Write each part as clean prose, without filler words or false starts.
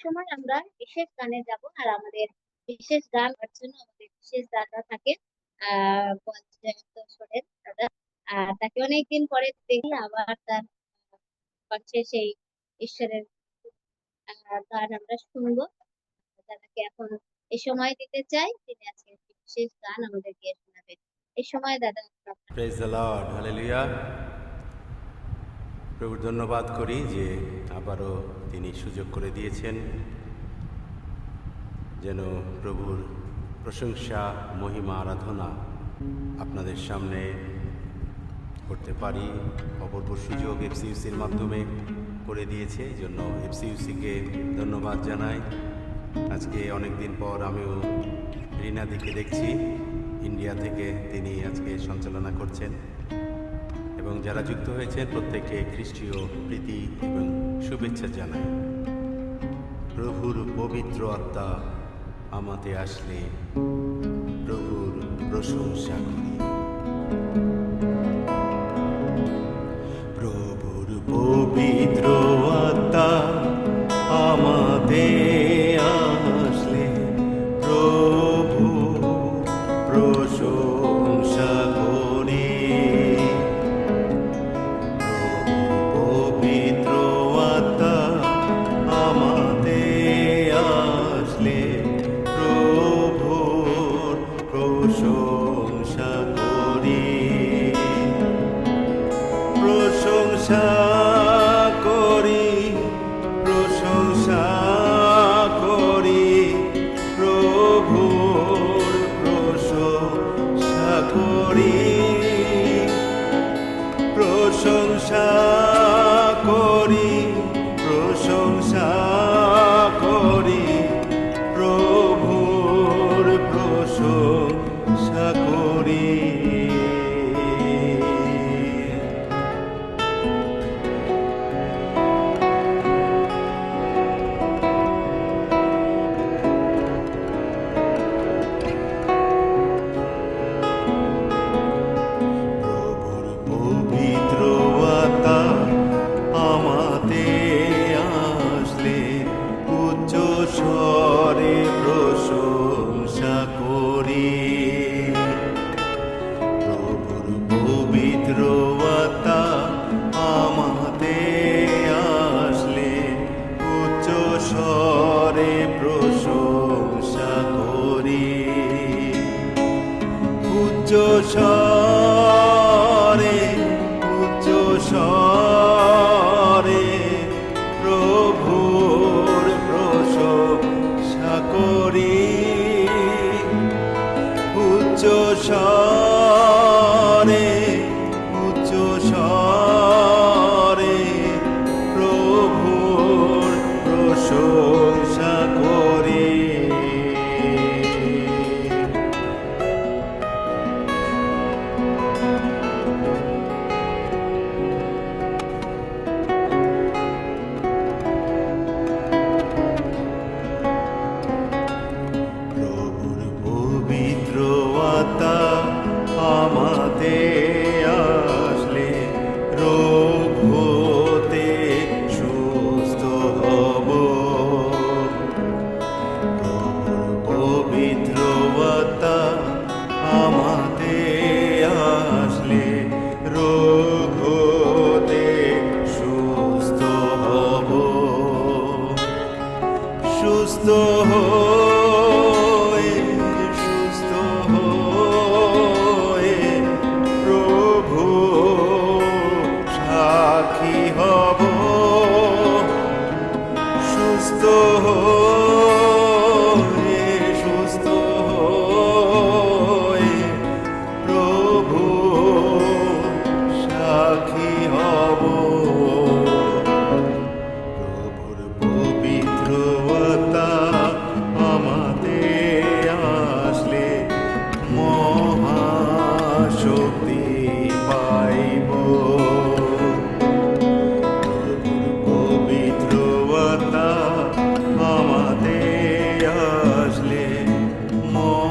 সময় আমরা বিশেষ গানে যাব, আর আমাদের বিশেষ গান গাওয়ার জন্য আমাদের বিশেষ দাদা থাকে, বছরের দাদা। তাকে অনেকদিন পরে দেখি, আবার তার কণ্ঠে সেই ঈশ্বরের গান আমরা শুনবো। দাদাকে এখন এই সময় দিতে চাই, তিনি আজকে একটি বিশেষ গান আমাদেরকে শোনাবেন। এই সময় দাদা। Praise the Lord, hallelujah. প্রভুর ধন্যবাদ করি যে আবারও তিনি সুযোগ করে দিয়েছেন যেন প্রভুর প্রশংসা, মহিমা, আরাধনা আপনাদের সামনে করতে পারি। অপূর্ব সুযোগ এফসিইউসির মাধ্যমে করে দিয়েছে, এই জন্য এফসিইউসিকে ধন্যবাদ জানাই। আজকে অনেক দিন পর আমিও রিনাদিকে দেখছি, ইন্ডিয়া থেকে তিনি আজকে সঞ্চালনা করছেন, এবং যারা যুক্ত হয়েছেন প্রত্যেককে খ্রিস্টীয় প্রীতি এবং শুভেচ্ছা জানাই। প্রভুর পবিত্র আত্মা আমাতে আসলে প্রভুর প্রশংসা করি। প্রভুর পবিত্র আত্মা আমাতে আসলে প্রভু প্রশংসা করি। পবিত্র আত্মা আমাতে আসলে প্রভুর প্রশংসা করি। প্রশংসা করি, প্রশংসা করি, প্রভুর প্রশংসা করি। প্রশংসা করি, প্রশংসা করি, প্রভুর প্রশংসা করি। উচ্চস্বরে, উচ্চস্বরে প্রভুর প্রশংসা করি। উচ্চস্বরে, উচ্চস্বরে প্রভুর প্রশংসা করি। আমাতে আসলে রোগ হতে সুস্থ হব। পবিত্র আত্মা আমাতে আসলে রোগ হতে সুস্থ হব। সুস্থ হব। সুস্থ হয়ে, সুস্থ হয়ে প্রভু সাক্ষী হব। প্রভুর পবিত্র আত্মা আমাদের আসলে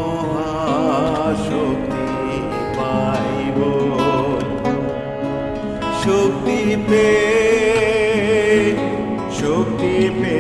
মহাশক্তি পাইব। শক্তি পে, শক্তি পে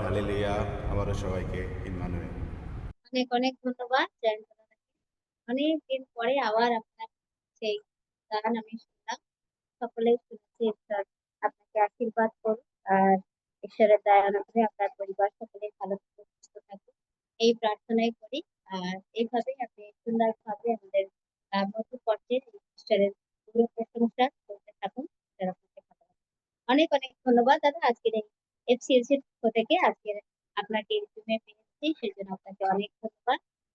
হালেলুয়া। আবারও সবাইকে ইম্মানুয়েল। অনেক অনেক ধন্যবাদ জয়ন্ত দাদাকে। অনেক দিন পরে আবার আপনার সেই গান আমি শুনলাম। সকলেই শুনেছি, ঈশ্বর আপনাকে আশীর্বাদ করুন। আর ঈশ্বরের দয়া অনুযায়ী আপনার পরিবার সকলে ভালো থাকে, সুস্থ থাকে, এই প্রার্থনাই করি। আর এইভাবেই আপনি সুন্দরভাবে আমাদের মধ্য পর্যায়ে ঈশ্বরের পুরো প্রশংসা করতে থাকুন। ঈশ্বর আপনাকে ভালো রাখুন। অনেক অনেক ধন্যবাদ দাদা, আজকের এই এফসিএলসির পক্ষ থেকে